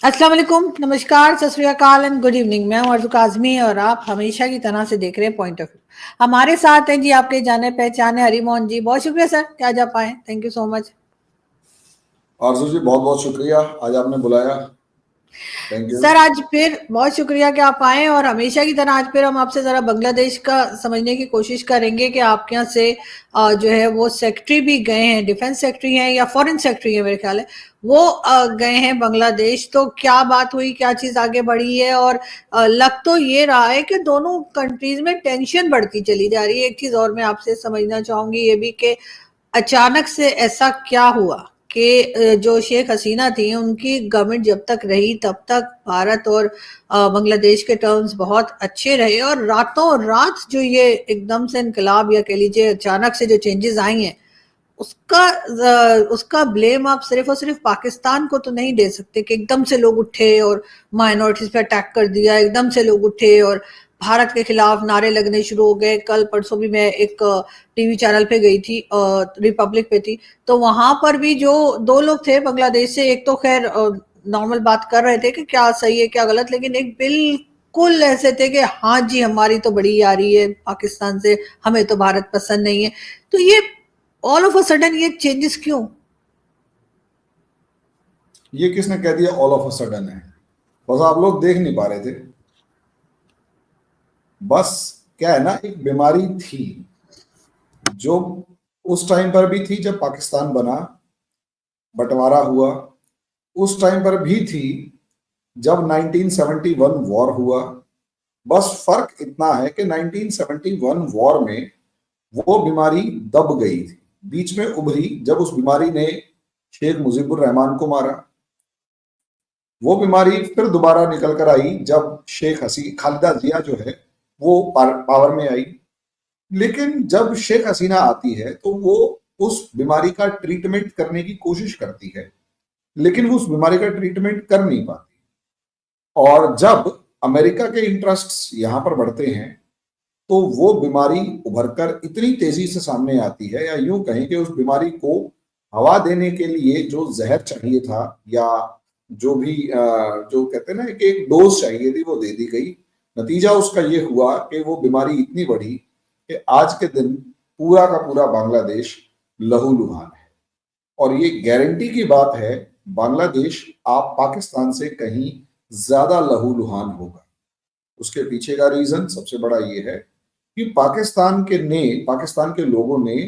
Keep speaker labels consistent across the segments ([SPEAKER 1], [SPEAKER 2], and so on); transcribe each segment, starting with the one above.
[SPEAKER 1] अस्सलाम वालेकुम, नमस्कार, सत श्री अकाल एंड गुड इवनिंग। मैं हूं अर्जुन काजमी और आप हमेशा की तरह से देख रहे हैं पॉइंट ऑफ व्यू। हमारे साथ हैं जी आपके जाने पहचाने हरिमोहन जी। बहुत शुक्रिया सर कि आज आप आए। Thank you so much.
[SPEAKER 2] आरजू जी, बहुत बहुत शुक्रिया आज आपने बुलाया। Thank you.
[SPEAKER 1] सर आज फिर बहुत शुक्रिया कि आप आए और हमेशा की तरह आज फिर हम आपसे जरा बांग्लादेश का समझने की कोशिश करेंगे कि आपके यहाँ से जो है वो सेक्रेटरी भी गए हैं, डिफेंस सेक्रेटरी हैं या फॉरेन सेक्रेटरी है मेरे ख्याल है, वो गए हैं बांग्लादेश। तो क्या बात हुई, क्या चीज आगे बढ़ी है? और लग तो ये रहा है कि दोनों कंट्रीज में टेंशन बढ़ती चली जा रही है। एक चीज और मैं आपसे समझना चाहूंगी ये भी कि अचानक से ऐसा क्या हुआ कि जो शेख हसीना थी उनकी गवर्नमेंट जब तक रही तब तक भारत और बांग्लादेश के टर्म्स बहुत अच्छे रहे, और रातों रात जो ये एकदम से इनकलाब या कह लीजिए अचानक से जो चेंजेस आई हैं उसका उसका ब्लेम आप सिर्फ और सिर्फ पाकिस्तान को तो नहीं दे सकते कि एकदम से लोग उठे और माइनॉरिटीज पे अटैक कर दिया, एकदम से लोग उठे और भारत के खिलाफ नारे लगने शुरू हो गए। कल परसों भी मैं एक टीवी चैनल पे गई थी, रिपब्लिक पे थी, तो वहां पर भी जो दो लोग थे बांग्लादेश से, एक तो खैर नॉर्मल बात कर रहे थे कि क्या सही है क्या गलत, लेकिन एक बिल्कुल ऐसे थे कि हाँ जी हमारी तो बड़ी यारी है पाकिस्तान से, हमें तो भारत पसंद नहीं है। तो ये ऑल ऑफ अ सडन ये चेंजेस क्यों?
[SPEAKER 2] ये किसने कह दिया ऑल ऑफ अ सडन है? बस आप लोग देख नहीं पा रहे थे। बस क्या है ना, एक बीमारी थी जो उस टाइम पर भी थी जब पाकिस्तान बना, बंटवारा हुआ। उस टाइम पर भी थी जब 1971 वॉर हुआ। बस फर्क इतना है कि 1971 वॉर में वो बीमारी दब गई थी, बीच में उभरी जब उस बीमारी ने शेख मुजीबुर रहमान को मारा। वो बीमारी फिर दोबारा निकल कर आई जब शेख खालिदा जिया जो है वो पावर में आई। लेकिन जब शेख हसीना आती है तो वो उस बीमारी का ट्रीटमेंट करने की कोशिश करती है, लेकिन वो उस बीमारी का ट्रीटमेंट कर नहीं पाती। और जब अमेरिका के इंटरेस्ट्स यहां पर बढ़ते हैं तो वो बीमारी उभरकर इतनी तेजी से सामने आती है, या यूं कहें कि उस बीमारी को हवा देने के लिए जो जहर चाहिए था, या जो भी जो कहते हैं ना कि एक डोज चाहिए थी, वो दे दी गई। नतीजा उसका ये हुआ कि वो बीमारी इतनी बढ़ी कि आज के दिन पूरा का पूरा बांग्लादेश लहूलुहान है। और ये गारंटी की बात है, बांग्लादेश आप पाकिस्तान से कहीं ज्यादा लहूलुहान होगा। उसके पीछे का रीजन सबसे बड़ा ये है कि पाकिस्तान के लोगों ने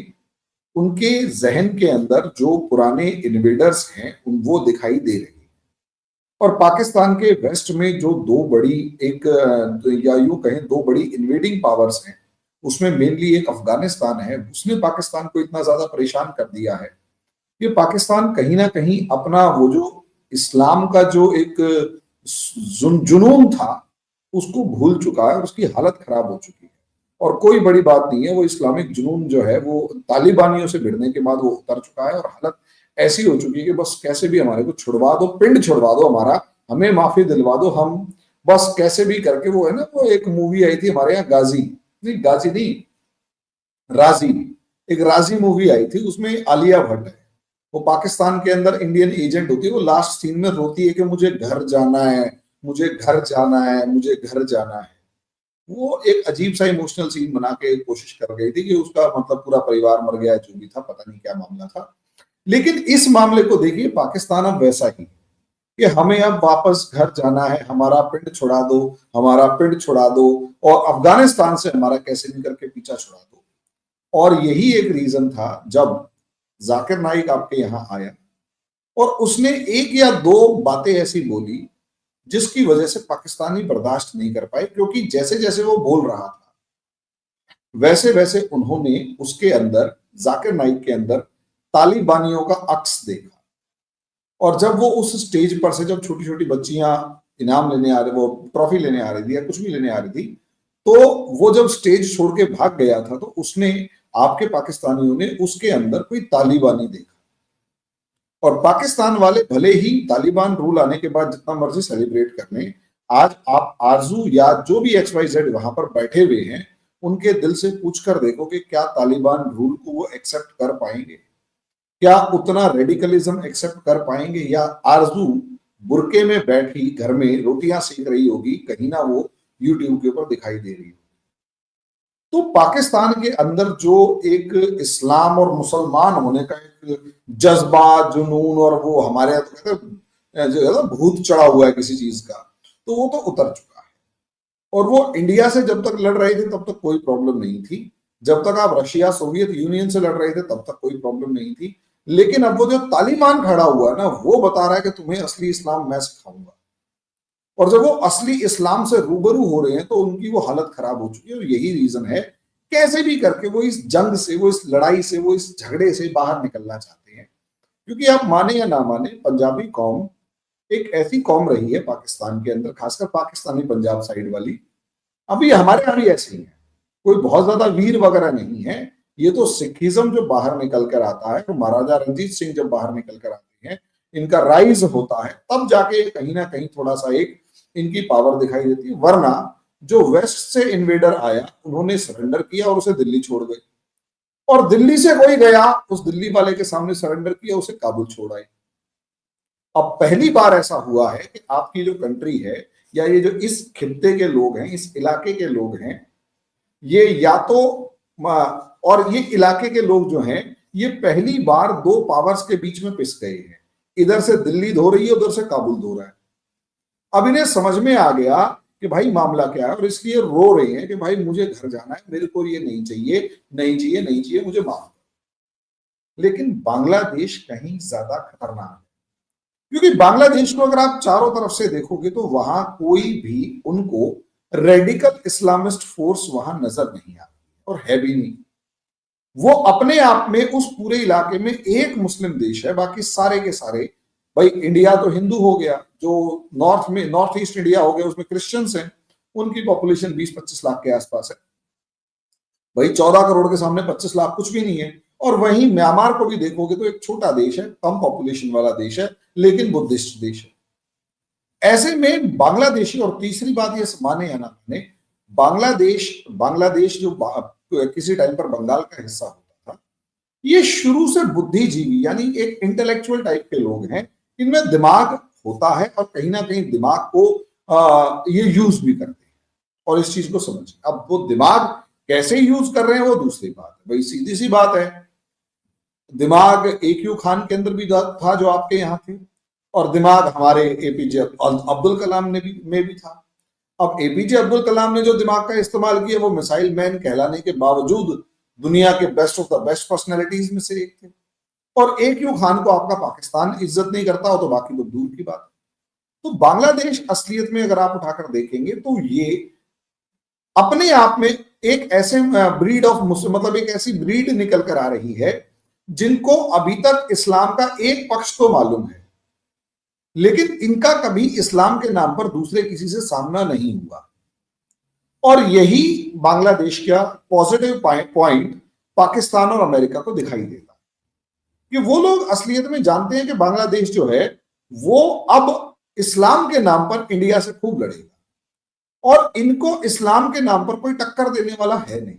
[SPEAKER 2] उनके जहन के अंदर जो पुराने इन्वेडर्स हैं उन वो दिखाई दे रही है। और पाकिस्तान के वेस्ट में जो दो बड़ी एक या यूं कहें दो बड़ी इन्वेडिंग पावर्स हैं, उसमें मेनली एक अफगानिस्तान है। उसने पाकिस्तान को इतना ज्यादा परेशान कर दिया है कि पाकिस्तान कहीं ना कहीं अपना वो जो इस्लाम का जो एक जुनून था उसको भूल चुका है, और उसकी हालत खराब हो चुकी है। और कोई बड़ी बात नहीं है, वो इस्लामिक जुनून जो है वो तालिबानियों से भिड़ने के बाद वो उतर चुका है, और हालत ऐसी हो चुकी है कि बस कैसे भी हमारे को छुड़वा दो, पिंड छुड़वा दो हमारा, हमें माफी दिलवा दो, हम बस कैसे भी करके। वो है ना, वो एक मूवी आई थी हमारे यहाँ, गाजी नहीं, राजी। एक राजी मूवी आई थी, उसमें आलिया भट्ट है। वो पाकिस्तान के अंदर इंडियन एजेंट होती है, वो लास्ट सीन में रोती है कि मुझे घर जाना है, मुझे घर जाना है, मुझे घर जाना है। वो एक अजीब सा इमोशनल सीन बना के कोशिश कर गई थी कि उसका मतलब पूरा परिवार मर गया, जो भी था, पता नहीं क्या मामला था। लेकिन इस मामले को देखिए, पाकिस्तान अब वैसा ही है कि हमें अब वापस घर जाना है, हमारा पिंड छुड़ा दो, हमारा पिंड छुड़ा दो, और अफगानिस्तान से हमारा कैसे भी करके पीछा छुड़ा दो। और यही एक रीजन था जब जाकिर नाइक आपके यहाँ आया और उसने एक या दो बातें ऐसी बोली जिसकी वजह से पाकिस्तानी बर्दाश्त नहीं कर पाए, क्योंकि जैसे जैसे वो बोल रहा था वैसे वैसे उन्होंने उसके अंदर, जाकिर नाइक के अंदर, तालिबानियों का अक्स देखा। और जब वो उस स्टेज पर से, जब छोटी छोटी बच्चियां इनाम लेने आ रही, वो ट्रॉफी लेने आ रही थी या कुछ भी लेने आ रही थी, तो वो जब स्टेज छोड़ के भाग गया था तो उसने, आपके पाकिस्तानियों ने उसके अंदर कोई तालिबानी देखा। और पाकिस्तान वाले भले ही तालिबान रूल आने के बाद जितना मर्जी सेलिब्रेट करने, आज आप आरजू या जो भी XYZ वहां पर बैठे हुए हैं उनके दिल से पूछकर देखो कि क्या तालिबान रूल को वो एक्सेप्ट कर पाएंगे, क्या उतना रेडिकलिज्म एक्सेप्ट कर पाएंगे, या आरजू बुरके में बैठी घर में रोटियां सेक रही होगी, कहीं ना वो यूट्यूब के ऊपर दिखाई दे रही होगी। तो पाकिस्तान के अंदर जो एक इस्लाम और मुसलमान होने का एक जज्बा, जुनून, और वो हमारे यहाँ तो कहते हैं जो है ना भूत चढ़ा हुआ है किसी चीज का, तो वो तो उतर चुका है। और वो इंडिया से जब तक लड़ रहे थे तब तक कोई प्रॉब्लम नहीं थी, जब तक आप रशिया सोवियत यूनियन से लड़ रहे थे तब तक कोई प्रॉब्लम नहीं थी। लेकिन अब वो जो तालिबान खड़ा हुआ है ना, वो बता रहा है कि तुम्हें असली इस्लाम मैं सिखाऊंगा। और जब वो असली इस्लाम से रूबरू हो रहे हैं तो उनकी वो हालत खराब हो चुकी है। और यही रीजन है, कैसे भी करके वो इस जंग से, वो इस लड़ाई से, वो इस झगड़े से बाहर निकलना चाहते हैं। क्योंकि आप माने या ना माने, पंजाबी कौम एक ऐसी कौम रही है पाकिस्तान के अंदर, खासकर पाकिस्तानी पंजाब साइड वाली, अभी हमारे यहाँ भी ऐसे ही है, कोई बहुत ज्यादा वीर वगैरह नहीं है। ये तो सिखिज्म जो बाहर निकल कर आता है, तो महाराजा रंजीत सिंह जब बाहर निकल कर आते हैं, इनका राइज होता है, तब जाके कहीं ना कहीं थोड़ा सा एक इनकी पावर दिखाई देती है। वरना जो वेस्ट से इन्वेडर आया, उन्होंने सरेंडर किया और उसे दिल्ली छोड़ गए। और दिल्ली से कोई गया, उस दिल्ली वाले के सामने सरेंडर किया, उसे काबुल छोड़ आए। अब पहली बार ऐसा हुआ है कि आपकी जो कंट्री है, या ये जो इस खित्ते के लोग हैं, इस इलाके के लोग हैं, ये या तो, और ये इलाके के लोग जो हैं, ये पहली बार दो पावर्स के बीच में पिस गए हैं। इधर से दिल्ली धो रही है, उधर से काबुल धो रहा है। अब इन्हें समझ में आ गया कि भाई मामला क्या है, और इसलिए रो रहे हैं कि भाई मुझे घर जाना है, मेरे को ये नहीं चाहिए, नहीं चाहिए, नहीं चाहिए, मुझे माफ करो। लेकिन बांग्लादेश कहीं ज्यादा खतरनाक है, क्योंकि बांग्लादेश को अगर आप चारों तरफ से देखोगे तो वहां कोई भी उनको रेडिकल इस्लामिस्ट फोर्स वहां नजर नहीं आता, और है भी नहीं। वो अपने आप में उस पूरे इलाके में एक मुस्लिम देश है, बाकी सारे के सारे, भाई इंडिया तो हिंदू हो गया, जो नॉर्थ में नॉर्थ ईस्ट इंडिया हो गया उसमें क्रिश्चियंस हैं, उनकी पॉपुलेशन 20-25 लाख के आसपास है। भाई 14 करोड़ के सामने 25 लाख कुछ भी नहीं है। और वहीं म्यांमार को भी देखोगे तो एक छोटा देश है, कम पॉपुलेशन वाला देश है, लेकिन बुद्धिस्ट देश है। ऐसे में बांग्लादेशी, और तीसरी बात ये माने या ना माने, बांग्लादेश जो किसी टाइम पर बंगाल का हिस्सा होता था, ये शुरू से बुद्धिजीवी यानी एक इंटेलेक्चुअल टाइप के लोग हैं, इनमें दिमाग होता है, और कहीं ना कहीं दिमाग को ये यूज भी करते हैं। और इस चीज को समझिए, अब वो दिमाग कैसे यूज कर रहे हैं वो दूसरी बात है। भाई सीधी सी बात है, दिमाग AQ खान के अंदर भी था जो आपके यहाँ थे, और दिमाग हमारे APJ अब्दुल कलाम में भी था। अब APJ अब्दुल कलाम ने जो दिमाग का इस्तेमाल किया, वो मिसाइल मैन कहलाने के बावजूद दुनिया के best of the best personalities में से एक थे। और AQ खान को आपका पाकिस्तान इज्जत नहीं करता हो तो बाकी तो दूर की बात है। तो बांग्लादेश असलियत में अगर आप उठाकर देखेंगे तो ये अपने आप में एक ऐसे ब्रीड ऑफ मुस्लिम, मतलब एक ऐसी ब्रीड निकल कर आ रही है जिनको अभी तक इस्लाम का एक पक्ष तो मालूम है, लेकिन इनका कभी इस्लाम के नाम पर दूसरे किसी से सामना नहीं हुआ। और यही बांग्लादेश का पॉजिटिव पॉइंट पाकिस्तान और अमेरिका को दिखाई देता कि वो लोग असलियत में जानते हैं कि बांग्लादेश जो है वो अब इस्लाम के नाम पर इंडिया से खूब लड़ेगा, और इनको इस्लाम के नाम पर कोई टक्कर देने वाला है नहीं,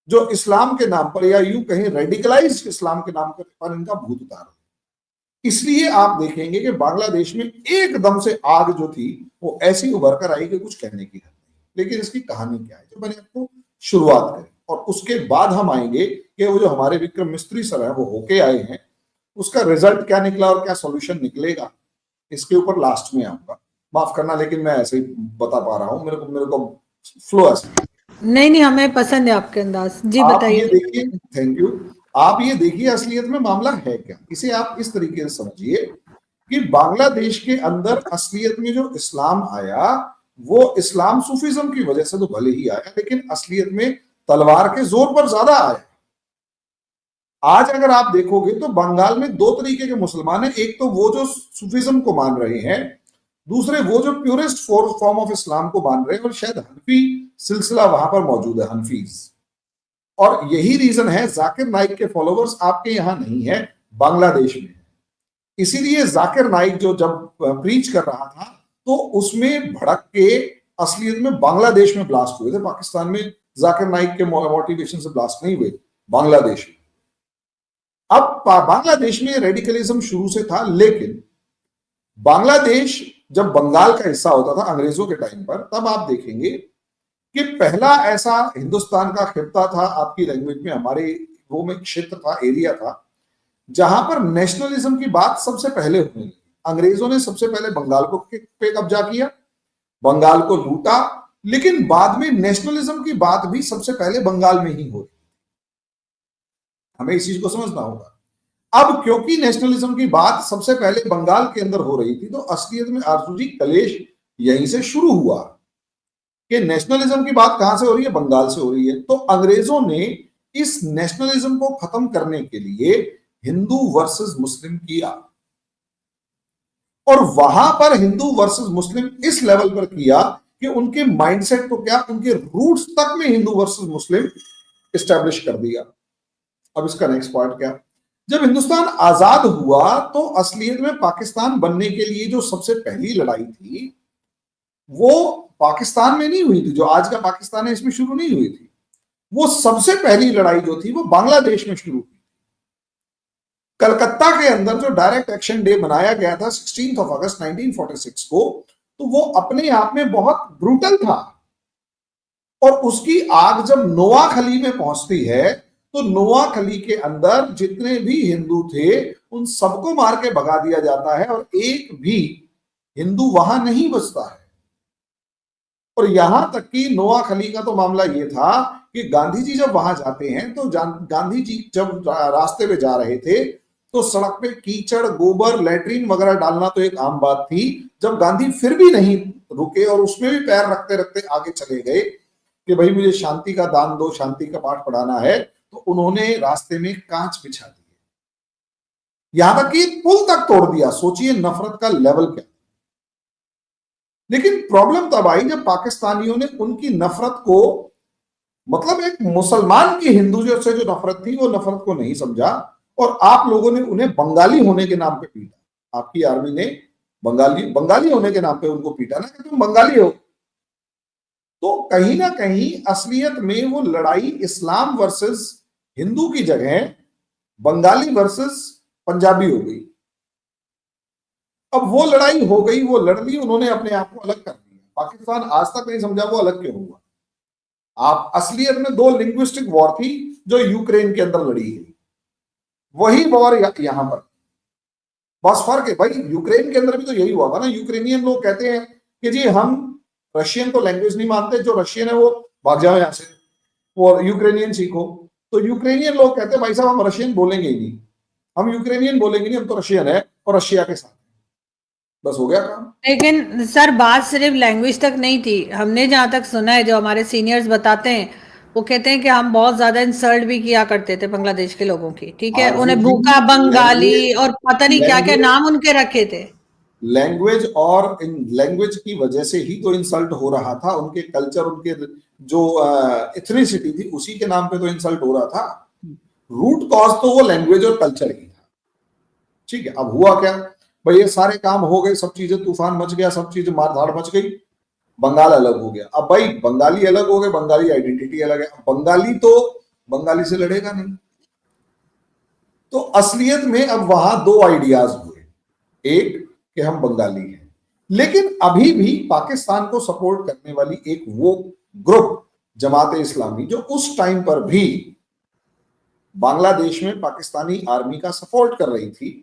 [SPEAKER 2] जो इस्लाम के नाम पर, या यूं कहें रेडिकलाइज्ड इस्लाम के नाम पर इनका भूत उतार। इसलिए आप देखेंगे कि बांग्लादेश में एकदम से आग जो थी वो ऐसी उभर कर आई कि कुछ कहने की हद नहीं। लेकिन इसकी कहानी क्या है, जो मैंने आपको शुरुआत करी, और उसके बाद हम आएंगे कि वो जो हमारे विक्रम मिस्त्री सर है वो होके आए हैं, उसका रिजल्ट क्या निकला और क्या सॉल्यूशन निकलेगा, इसके ऊपर लास्ट में आऊंगा। माफ करना, लेकिन मैं ऐसे ही बता पा रहा हूँ, मेरे को फ्लो ऐसा।
[SPEAKER 1] नहीं, हमें पसंद है आपके अंदाज जी, बताइए।
[SPEAKER 2] देखिए, थैंक यू। आप ये देखिए असलियत में मामला है क्या, इसे आप इस तरीके से समझिए कि बांग्लादेश के अंदर असलियत में जो इस्लाम आया वो इस्लाम सूफीज्म की वजह से तो भले ही आया, लेकिन असलियत में तलवार के जोर पर ज्यादा आया। आज अगर आप देखोगे तो बंगाल में दो तरीके के मुसलमान हैं, एक तो वो जो सूफीज्म को मान रहे हैं, दूसरे वो जो प्योरेस्ट फॉर्म ऑफ इस्लाम को मान रहे हैं, और शायद हनफी सिलसिला वहां पर मौजूद है, हनफीज। और यही रीजन है जाकिर नाइक के फॉलोवर्स आपके यहां नहीं है, बांग्लादेश में। इसीलिए जाकिर नाइक जो जब प्रीच कर रहा था तो उसमें भड़क के असलियत में बांग्लादेश में ब्लास्ट हुए थे। पाकिस्तान में जाकिर नाइक के मोटिवेशन से ब्लास्ट नहीं हुए, बांग्लादेश में। अब बांग्लादेश में रेडिकलिज्म शुरू से था, लेकिन बांग्लादेश जब बंगाल का हिस्सा होता था अंग्रेजों के टाइम पर, तब आप देखेंगे कि पहला ऐसा हिंदुस्तान का खित्ता था, आपकी लैंग्वेज में हमारे वो में क्षेत्र था, एरिया था, जहां पर नेशनलिज्म की बात सबसे पहले हुई। अंग्रेजों ने सबसे पहले बंगाल को पे कब्जा किया, बंगाल को लूटा, लेकिन बाद में नेशनलिज्म की बात भी सबसे पहले बंगाल में ही हो रही। हमें इस चीज को समझना होगा। अब क्योंकि नेशनलिज्म की बात सबसे पहले बंगाल के अंदर हो रही थी, तो असलियत में आरजू जी कलेश यहीं से शुरू हुआ कि नेशनलिज्म की बात कहां से हो रही है, बंगाल से हो रही है। तो अंग्रेजों ने इस नेशनलिज्म को खत्म करने के लिए हिंदू वर्सेस मुस्लिम किया, और वहां पर हिंदू वर्सेस मुस्लिम इस लेवल पर किया कि उनके माइंडसेट को क्या, उनके रूट्स तक में हिंदू वर्सेस मुस्लिम एस्टैब्लिश कर दिया। अब इसका नेक्स्ट पार्ट क्या, जब हिंदुस्तान आजाद हुआ तो असलियत में पाकिस्तान बनने के लिए जो सबसे पहली लड़ाई थी वो पाकिस्तान में नहीं हुई थी, जो आज का पाकिस्तान है इसमें शुरू नहीं हुई थी। वो सबसे पहली लड़ाई जो थी वो बांग्लादेश में शुरू हुई। कलकत्ता के अंदर जो डायरेक्ट एक्शन डे मनाया गया था 16 अगस्त 1946 को, तो वो अपने आप में बहुत ब्रूटल था। और उसकी आग जब नोआखली में पहुंचती है तो नोआखली के अंदर जितने भी हिंदू थे उन सबको मार के भगा दिया जाता है, और एक भी हिंदू वहां नहीं बचता है। और यहां तक कि नोआखली का तो मामला यह था कि गांधी जी जब वहां जाते हैं तो गांधी जी जब रास्ते पे जा रहे थे तो सड़क पे कीचड़, गोबर, लैट्रिन वगैरह डालना तो एक आम बात थी। जब गांधी फिर भी नहीं रुके और उसमें भी पैर रखते रखते आगे चले गए कि भाई मुझे शांति का दान दो, शांति का पाठ पढ़ाना है, तो उन्होंने रास्ते में कांच बिछा दिए, यहां तक कि पुल तक तोड़ दिया। सोचिए नफरत का लेवल क्या। लेकिन प्रॉब्लम तब आई जब पाकिस्तानियों ने उनकी नफरत को, मतलब एक मुसलमान की हिंदू से जो नफरत थी वो नफरत को नहीं समझा, और आप लोगों ने उन्हें बंगाली होने के नाम पे पीटा। आपकी आर्मी ने बंगाली होने के नाम पे उनको पीटा ना कि तुम बंगाली हो। तो कहीं ना कहीं असलियत में वो लड़ाई इस्लाम वर्सेस हिंदू की जगह बंगाली वर्सेस पंजाबी हो गई। अब वो लड़ाई हो गई, वो लड़ ली, उन्होंने अपने आप को अलग कर दिया। पाकिस्तान आज तक नहीं समझा वो अलग क्यों हुआ। आप असलियत में दो लिंग्विस्टिक वॉर थी जो यूक्रेन के अंदर लड़ी गई, वही वॉर यहां पर। बस फर्क है भाई, यूक्रेन के अंदर भी तो यही हुआ था ना। यूक्रेनियन लोग कहते हैं कि जी हम रशियन को लैंग्वेज नहीं मानते, जो रशियन है वो भाग जाओ यहां से, वो यूक्रेनियन सीखो। तो यूक्रेनियन लोग कहते हैं भाई साहब हम रशियन बोलेंगे ही नहीं, हम यूक्रेनियन बोलेंगे नहीं, हम तो रशियन है और रशिया के साथ। बस हो गया काम।
[SPEAKER 1] लेकिन सर बात सिर्फ लैंग्वेज तक नहीं थी। हमने जहाँ तक सुना है, जो हमारे सीनियर्स बताते हैं, वो कहते हैं कि हम बहुत ज्यादा इंसल्ट भी किया करते थे बांग्लादेश के लोगों की। ठीक है,
[SPEAKER 2] आरजू
[SPEAKER 1] उन्हें
[SPEAKER 2] जी,
[SPEAKER 1] भूखा बंगाली और पता नहीं क्या क्या
[SPEAKER 2] लैंग्वेज
[SPEAKER 1] नाम उनके रखे थे।
[SPEAKER 2] लैंग्वेज और इन लैंग्वेज की वजह से ही तो इंसल्ट हो रहा था। उनके कल्चर, उनके जो एथनिसिटी थी उसी के नाम पे तो इंसल्ट हो रहा था। रूट कॉज तो वो लैंग्वेज और कल्चर ही था। ठीक है, अब हुआ क्या भाई, ये सारे काम हो गए, सब चीजें, तूफान मच गया, सब चीजें मारधाड़ मच गई, बंगाल अलग हो गया। अब भाई बंगाली अलग हो गए, बंगाली आइडेंटिटी अलग है, बंगाली तो बंगाली से लड़ेगा नहीं। तो असलियत में अब वहां दो आइडियाज हुए, एक कि हम बंगाली हैं, लेकिन अभी भी पाकिस्तान को सपोर्ट करने वाली एक वो ग्रुप जमात इस्लामी जो उस टाइम पर भी बांग्लादेश में पाकिस्तानी आर्मी का सपोर्ट कर रही थी,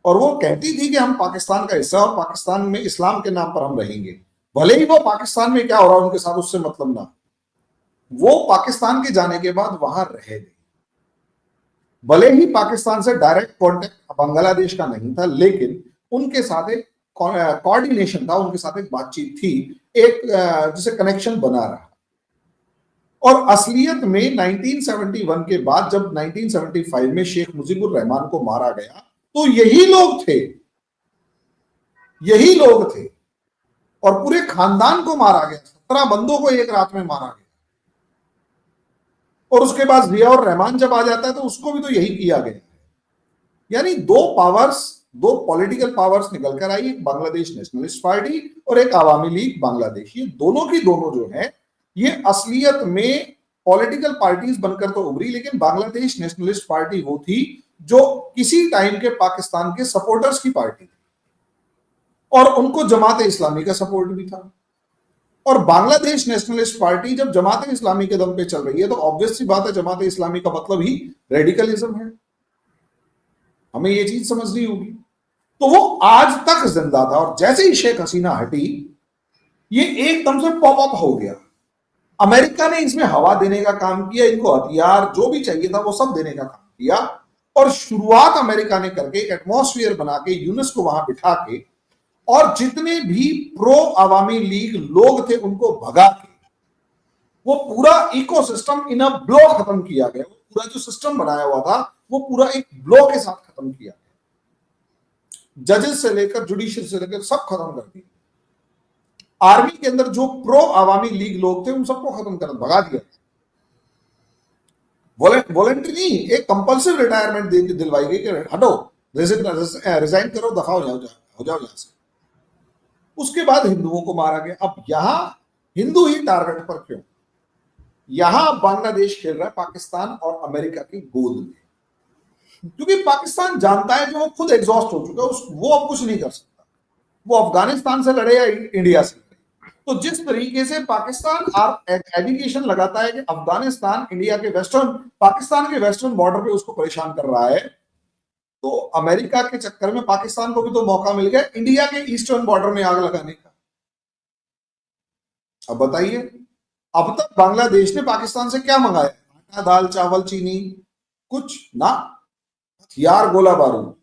[SPEAKER 2] और वो कहती थी कि हम पाकिस्तान का हिस्सा और पाकिस्तान में इस्लाम के नाम पर हम रहेंगे, भले ही वो पाकिस्तान में क्या हो रहा है उनके साथ उससे मतलब ना। वो पाकिस्तान के जाने के बाद वहां रह गई, भले ही पाकिस्तान से डायरेक्ट कांटेक्ट बांग्लादेश का नहीं था, लेकिन उनके साथ एक कोऑर्डिनेशन था, उनके साथ एक बातचीत थी, एक जिसे कनेक्शन बना रहा। और असलियत में 1971 के बाद जब 1975 में शेख मुजीबुर रहमान को मारा गया तो यही लोग थे, और पूरे खानदान को मारा गया, 17 बंदों को एक रात में मारा गया। और उसके बाद जिया और रहमान जब आ जाता है तो उसको भी तो यही किया गया। यानी दो पॉलिटिकल पावर्स निकल कर आई, एक बांग्लादेश नेशनलिस्ट पार्टी और एक आवामी लीग बांग्लादेश। ये दोनों की दोनों जो है ये असलियत में पॉलिटिकल पार्टीज बनकर तो उभरी, लेकिन बांग्लादेश नेशनलिस्ट पार्टी वो थी जो किसी टाइम के पाकिस्तान के सपोर्टर्स की पार्टी थी। और उनको जमात इस्लामी का सपोर्ट भी था। और बांग्लादेश नेशनलिस्ट पार्टी जब जमात इस्लामी के दम पे चल रही है तो ऑब्वियस सी बात है जमात इस्लामी का मतलब ही रेडिकलिज्म है, हमें ये चीज समझनी होगी। तो वो आज तक जिंदा था और जैसे ही शेख हसीना हटी ये एकदम से पॉप अप हो गया। अमेरिका ने इसमें हवा देने का काम किया, इनको हथियार जो भी चाहिए था वो सब देने का काम किया और शुरुआत अमेरिका ने करके एटमॉस्फेयर बना के यूनिस को वहां बिठा के और जितने भी प्रो अवामी लीग लोग थे उनको भगा के वो पूरा इकोसिस्टम इन अ ब्लो खत्म किया गया। वो पूरा जो सिस्टम बनाया हुआ था वो पूरा एक ब्लो के साथ खत्म किया गया। जजेस से लेकर जुडिशियल से लेकर सब खत्म कर दिया। आर्मी के अंदर जो प्रो अवामी लीग लोग थे उन सबको खत्म कर भगा दिया। वॉलंटरी नहीं, एक कंपल्सिव रिटायरमेंट दिलवाई गई कि हटो, रिजाइन करो, दफा हो जाओ यहां से। उसके बाद हिंदुओं को मारा गया। अब यहां हिंदू ही टारगेट पर क्यों? यहां बांग्लादेश खेल रहा है पाकिस्तान और अमेरिका की गोद में, क्योंकि पाकिस्तान जानता है कि वो खुद एग्जॉस्ट हो चुका है, वो अब कुछ नहीं कर सकता। वो अफगानिस्तान से लड़े या इंडिया से लड़े। तो जिस तरीके से पाकिस्तान एलिगेशन लगाता है कि अफगानिस्तान इंडिया के पाकिस्तान के वेस्टर्न बॉर्डर पे उसको परेशान कर रहा है, तो अमेरिका के चक्कर में पाकिस्तान को भी तो मौका मिल गया इंडिया के ईस्टर्न बॉर्डर में आग लगाने का। अब बताइए, अब तक बांग्लादेश ने पाकिस्तान से क्या मंगाया? आटा, दाल, चावल, चीनी, कुछ ना, हथियार, गोला बारूद।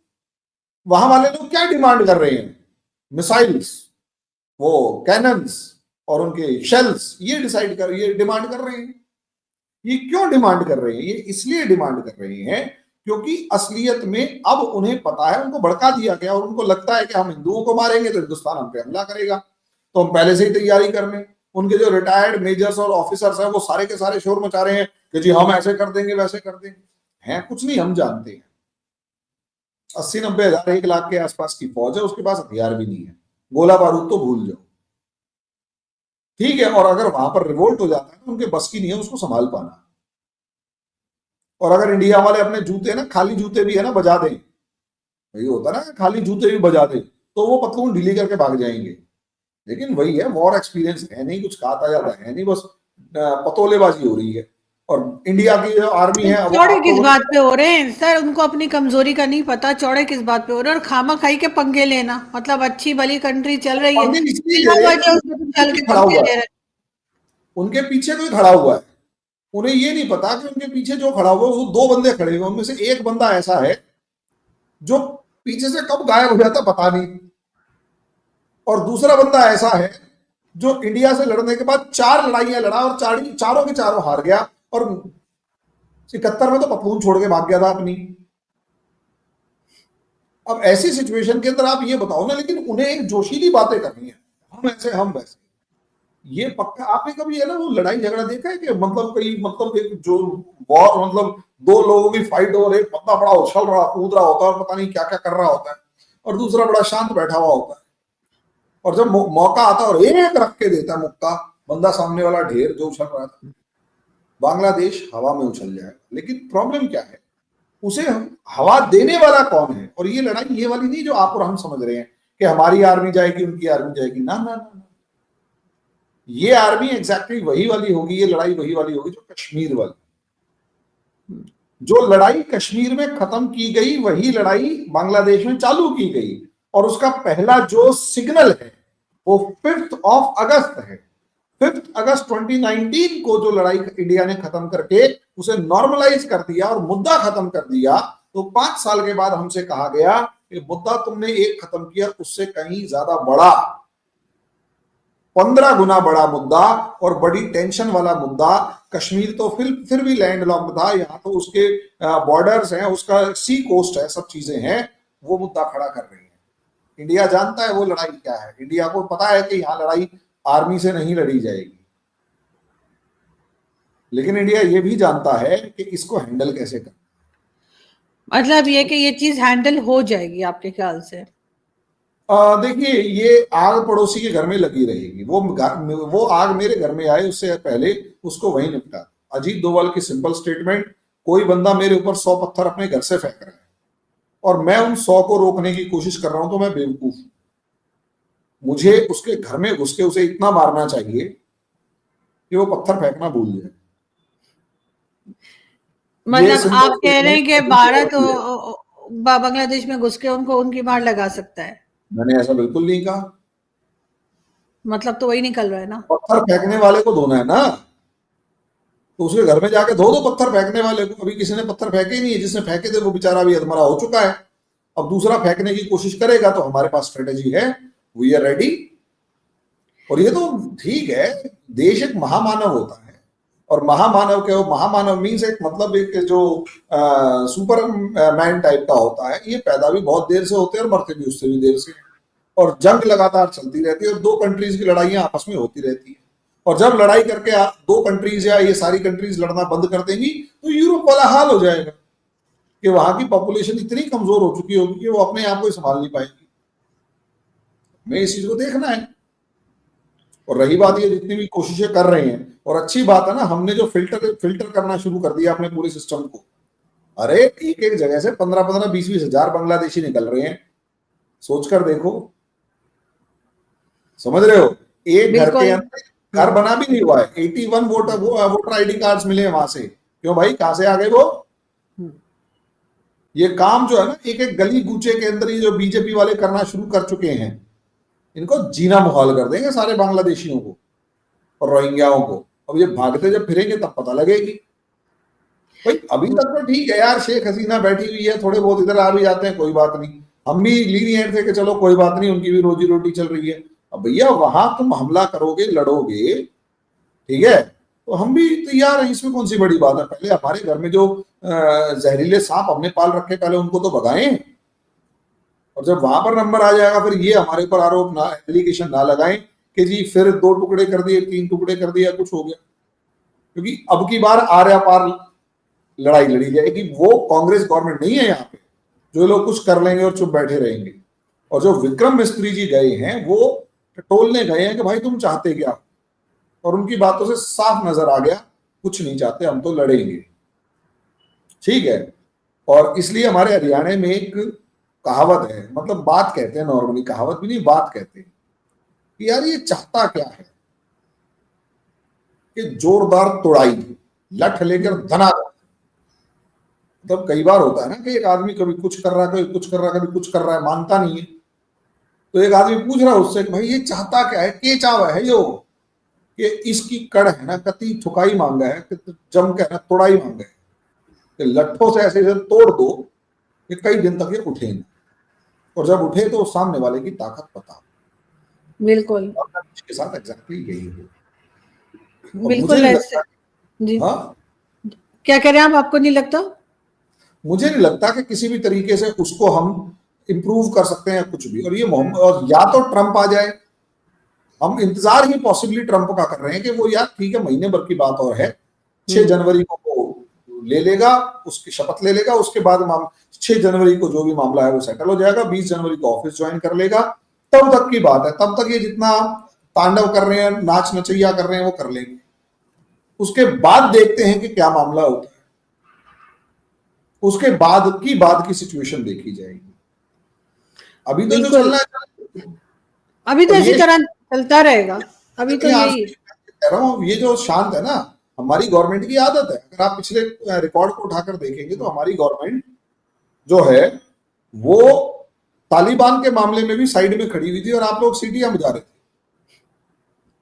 [SPEAKER 2] वहां वाले लोग क्या डिमांड कर रहे हैं? मिसाइल्स, वो कैनन्स और उनके शेल्स, ये डिमांड कर रहे हैं। ये क्यों डिमांड कर रहे हैं? ये इसलिए डिमांड कर रहे हैं क्योंकि असलियत में अब उन्हें पता है, उनको भड़का दिया गया और उनको लगता है कि हम हिंदुओं को मारेंगे तो हिंदुस्तान हम पे हमला करेगा, तो हम पहले से ही तैयारी कर लें। उनके जो रिटायर्ड मेजर्स और ऑफिसर्स हैं वो सारे के सारे शोर मचा रहे हैं कि जी हम ऐसे कर देंगे वैसे कर देंगे। हैं कुछ नहीं, हम जानते हैं 80-90 हजार 1 लाख के आसपास की फौज है, उसके पास हथियार भी नहीं है, गोला बारूद तो भूल जाओ, ठीक है। और अगर वहां पर रिवोल्ट हो जाता है तो उनके बस की नहीं है उसको संभाल पाना। और अगर इंडिया वाले अपने जूते ना, खाली जूते भी है ना, बजा दें, वही होता ना, खाली जूते भी बजा दें तो वो पतलून ढीली करके भाग जाएंगे। लेकिन वही है, वॉर एक्सपीरियंस है नहीं, कुछ खाता जाता है नहीं, बस पतोलेबाजी हो रही है। और इंडिया की जो आर्मी है
[SPEAKER 1] चौड़े किस बात पे हो रहे हैं सर? उनको अपनी कमजोरी का नहीं पता, चौड़े किस बात पे हो रहे हैं? और खामा खाई के पंगे लेना, मतलब अच्छी भली कंट्री चल रही है, चल के पंगे ले रहे हैं।
[SPEAKER 2] उनके पीछे कोई खड़ा हुआ है, उन्हें ये नहीं पता कि उनके पीछे जो खड़ा हुआ है वो 2 बंदे खड़े हुए, उनमें से एक बंदा ऐसा है जो पीछे से कब गायब हो जाता पता नहीं, और दूसरा बंदा ऐसा है जो इंडिया से लड़ने के बाद 4 लड़ाइयां लड़ा और चारों के चारों हार गया, और 71 में तो पतलून छोड़ के भाग गया था अपनी। अब ऐसी सिचुएशन के अंदर आप ये बताओ ना, लेकिन उन्हें एक जोशीली बातें करनी है, हम ऐसे हम वैसे। ये पक्का आपने कभी है ना वो लड़ाई झगड़ा देखा है कि मतलब एक जो वॉर, मतलब 2 लोगों की फाइट हो रही, पता बड़ा उछल रहा कूद रहा होता है और पता नहीं क्या क्या कर रहा होता है, और दूसरा बड़ा शांत बैठा हुआ होता है, और जब मौका आता है और एक रख के देता है मुक्का, बंदा सामने वाला ढेर जो उछल रहा था, बांग्लादेश हवा में उछल जाएगा। लेकिन प्रॉब्लम क्या है, उसे हवा देने वाला कौन है? और ये लड़ाई ये वाली नहीं जो आप और हम समझ रहे हैं कि हमारी आर्मी जाएगी उनकी आर्मी जाएगी, ना ना ना, ये आर्मी एग्जैक्टली वही वाली होगी, ये लड़ाई वही वाली होगी जो कश्मीर वाली, जो लड़ाई कश्मीर में खत्म की गई वही लड़ाई बांग्लादेश में चालू की गई, और उसका पहला जो सिग्नल है वो 5 अगस्त है। 5 अगस्त 2019 को जो लड़ाई इंडिया ने खत्म करके उसे नॉर्मलाइज कर दिया और मुद्दा खत्म कर दिया, तो 5 साल के बाद हमसे कहा गया कि मुद्दा तुमने एक खत्म किया, उससे कहीं ज्यादा बड़ा 15 गुना बड़ा मुद्दा और बड़ी टेंशन वाला मुद्दा, कश्मीर तो फिर भी लैंड लॉक्ड था, यहाँ तो उसके बॉर्डर्स हैं, उसका सी कोस्ट है, सब चीजें हैं, वो मुद्दा खड़ा कर रही है। इंडिया जानता है वो लड़ाई क्या है, इंडिया को पता है कि यहाँ लड़ाई आर्मी से नहीं लड़ी जाएगी, लेकिन इंडिया ये भी जानता है कि इसको हैंडल कैसे करना।
[SPEAKER 1] मतलब ये कि ये चीज हैंडल हो जाएगी आपके ख्याल से?
[SPEAKER 2] देखिए, ये आग पड़ोसी के घर में लगी रहेगी, वो आग मेरे घर में आए उससे पहले उसको वहीं निपटा। अजीत डोभाल की सिंपल स्टेटमेंट, कोई बंदा मेरे ऊपर 100 पत्थर अपने घर से फेंक रहा है और मैं उन 100 को रोकने की कोशिश कर रहा हूं तो मैं बेवकूफ हूं। मुझे उसके घर में घुस के उसे इतना मारना चाहिए कि वो पत्थर फेंकना भूल जाए। ये
[SPEAKER 1] मतलब
[SPEAKER 2] सिंपल
[SPEAKER 1] आप कह रहे हैं कि भारत
[SPEAKER 2] होती है।
[SPEAKER 1] बांग्लादेश में घुस के उनको उनकी मार लगा सकता है,
[SPEAKER 2] मैंने ऐसा बिल्कुल नहीं कहा।
[SPEAKER 1] मतलब तो वही निकल रहा है ना।
[SPEAKER 2] पत्थर फेंकने वाले को धोना है ना, तो उसके घर में जाके धो दो पत्थर फेंकने वाले को। अभी किसी ने पत्थर फेंके ही नहीं है, जिसने फेंके थे वो बेचारा अभी अधमरा हो चुका है। अब दूसरा फेंकने की कोशिश करेगा तो हमारे पास स्ट्रेटेजी है, वी आर रेडी। और ये तो ठीक है, देश एक महामानव होता है, और महामानव के महामानव मीन्स एक मतलब एक जो सुपर मैन टाइप का होता है, ये पैदा भी बहुत देर से होते हैं और मरते भी उससे भी देर से। और जंग लगातार चलती रहती है और दो कंट्रीज की लड़ाइयां आपस में होती रहती है। और जब लड़ाई करके दो कंट्रीज या ये सारी कंट्रीज लड़ना बंद कर देंगी तो यूरोप वाला हाल हो जाएगा कि वहां की पॉपुलेशन इतनी कमजोर हो चुकी होगी कि वो अपने आप को संभाल नहीं पाएगी। हमें इस चीज को देखना है। और रही बात, ये जितनी भी कोशिशें कर रहे हैं, और अच्छी बात है ना, हमने जो फिल्टर करना शुरू कर दिया अपने पूरे सिस्टम को। अरे एक एक जगह से 15-15, 20-20 हजार बांग्लादेशी निकल रहे हैं, सोचकर देखो। समझ रहे हो, एक घर के
[SPEAKER 1] बिल्कुल।
[SPEAKER 2] अंदर घर बना भी नहीं हुआ है, 81 वोटर आईडी कार्ड्स मिले वहां से। क्यों भाई, कहां से आ गए वो? ये काम जो है ना, एक एक गली कूचे के अंदर ये जो बीजेपी वाले करना शुरू कर चुके हैं, इनको जीना मुहाल कर देंगे सारे बांग्लादेशियों को और रोहिंग्याओं को। अब ये भागते जब फिरेंगे तब पता लगेगी। भाई अभी तक तो ठीक है यार, शेख हसीना बैठी हुई है, थोड़े बहुत इधर आ भी जाते हैं, कोई बात नहीं। हम भी लीनियंट थे कि चलो कोई बात नहीं, उनकी भी रोजी रोटी चल रही है। अब भैया वहां तुम हमला करोगे, लड़ोगे, ठीक है, तो हम भी तैयार हैं, इसमें कौन सी बड़ी बात है। पहले हमारे घर में जो जहरीले सांप हमने पाल रखे, पहले उनको तो भगाएं, और जब वहां पर नंबर आ जाएगा फिर ये हमारे ऊपर आरोप ना, एप्लीकेशन ना लगाएं कि जी फिर 2 टुकड़े कर दिए, 3 टुकड़े कर दिया, कुछ हो गया। क्योंकि अब की बार आर्या पार लड़ाई लड़ी जाएगी। वो कांग्रेस गवर्नमेंट नहीं है यहाँ पे जो लोग कुछ कर लेंगे और चुप बैठे रहेंगे। और जो विक्रम मिस्त्री जी गए हैं वो टटोलने गए हैं कि भाई तुम चाहते क्या, और उनकी बातों से साफ नजर आ गया कुछ नहीं चाहते, हम तो लड़ेंगे। ठीक है, और इसलिए हमारे हरियाणा में एक कहावत है, मतलब बात कहते हैं, नॉर्मली कहावत भी नहीं, बात कहते हैं कि यार ये चाहता क्या है, कि जोरदार तोड़ाई, लठ लेकर धना। मतलब कई बार होता है ना कि एक आदमी कभी कुछ कर रहा है, कभी कुछ कर रहा है, कभी कुछ कर रहा है, मानता नहीं है। तो एक आदमी पूछ रहा है उससे कि भाई ये चाहता क्या है, के चावा है यो, कि इसकी कड़ है ना कति ठुकाई मांगा है, जम के है ना तोड़ाई मांगा है, कि लट्ठों से ऐसे तोड़ दो कि कई दिन तक ये उठेंगे, और जब उठे तो सामने वाले की ताकत पता।
[SPEAKER 1] बिल्कुल
[SPEAKER 2] के साथ एग्जैक्टली यही है।
[SPEAKER 1] बिल्कुल ऐसे। जी,
[SPEAKER 2] हाँ,
[SPEAKER 1] क्या कह रहे हैं आप, आपको नहीं लगता?
[SPEAKER 2] मुझे नहीं लगता कि किसी भी तरीके से उसको हम इंप्रूव कर सकते हैं कुछ भी। और ये मोहम्मद, और या तो ट्रंप आ जाए, हम इंतजार ही पॉसिबली ट्रंप का कर रहे हैं कि वो यार ठीक है, महीने भर की बात और है, 6 जनवरी को वो ले लेगा, उसकी शपथ ले लेगा, उसके बाद 6 जनवरी को जो भी मामला है वो सेटल हो जाएगा, 20 जनवरी को ऑफिस ज्वाइन कर लेगा, तब तक की बात है। तब तक ये जितना तांडव कर रहे हैं, नाच नचैया कर रहे हैं, वो कर लेंगे। उसके बाद देखते हैं कि क्या मामला होता है, उसके बाद की सिचुएशन देखी जाएगी। अभी तो जो चल रहा है,
[SPEAKER 1] अभी तो इसी तरह चलता रहेगा, अभी तो यही
[SPEAKER 2] कह रहा हूं, ये जो शांत है ना, हमारी गवर्नमेंट की आदत है। अगर आप पिछले रिकॉर्ड को उठाकर देखेंगे तो हमारी गवर्नमेंट जो है वो तालिबान के मामले में भी साइड में खड़ी हुई थी और आप लोग सीटियां बजा रहे थे,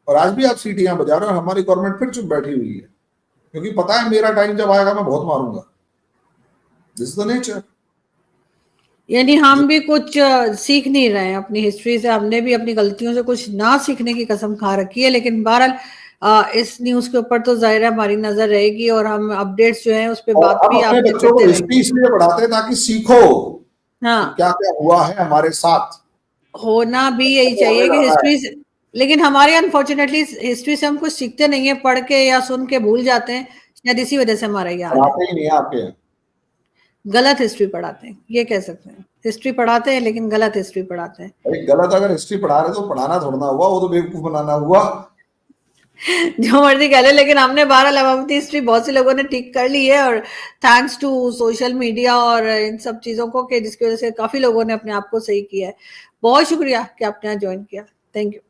[SPEAKER 2] और आज भी आप सीटियां बजा रहे हो और हमारी गवर्नमेंट फिर चुप बैठी हुई है, क्योंकि पता है मेरा टाइम जब आएगा मैं बहुत मारूंगा। This is the nature.
[SPEAKER 1] यानी हम भी कुछ सीख नहीं रहे हैं अपनी हिस्ट्री से, हमने भी अपनी गलतियों से कुछ ना सीखने की कसम खा रखी है। लेकिन बहरहाल इस न्यूज के ऊपर तो जाहिर है हमारी नजर रहेगी और हम अपडेट्स जो हैं उस पर बात भी
[SPEAKER 2] अपने
[SPEAKER 1] आपसे
[SPEAKER 2] बच्चों को
[SPEAKER 1] करते
[SPEAKER 2] हिस्ट्री
[SPEAKER 1] रहेंगे।
[SPEAKER 2] इसलिए पढ़ाते हैं ताकि सीखो
[SPEAKER 1] हाँ,
[SPEAKER 2] क्या क्या हुआ है हमारे साथ,
[SPEAKER 1] होना भी यही चाहिए कि हिस्ट्री से, लेकिन हमारे अनफॉर्चुनेटली हिस्ट्री से हम कुछ सीखते नहीं है, पढ़ के या सुन के भूल जाते हैं, शायद इसी वजह से हमारा ये हाल है।
[SPEAKER 2] पढ़ाते ही नहीं है आपके यहाँ।
[SPEAKER 1] गलत हिस्ट्री पढ़ाते हैं, ये कह सकते हैं, हिस्ट्री पढ़ाते हैं लेकिन गलत हिस्ट्री पढ़ाते हैं।
[SPEAKER 2] भाई गलत अगर हिस्ट्री पढ़ा रहे तो पढ़ाना थोड़ा हुआ, वो तो बेवकूफ बनाना हुआ।
[SPEAKER 1] जो मर्जी कह ले, लेकिन हमने 12 लबावती हिस्ट्री बहुत से लोगों ने ठीक कर ली है, और थैंक्स टू सोशल मीडिया और इन सब चीजों को, कि जिसकी वजह से काफी लोगों ने अपने आप को सही किया है। बहुत शुक्रिया कि आपने यहाँ ज्वाइन किया। Thank you.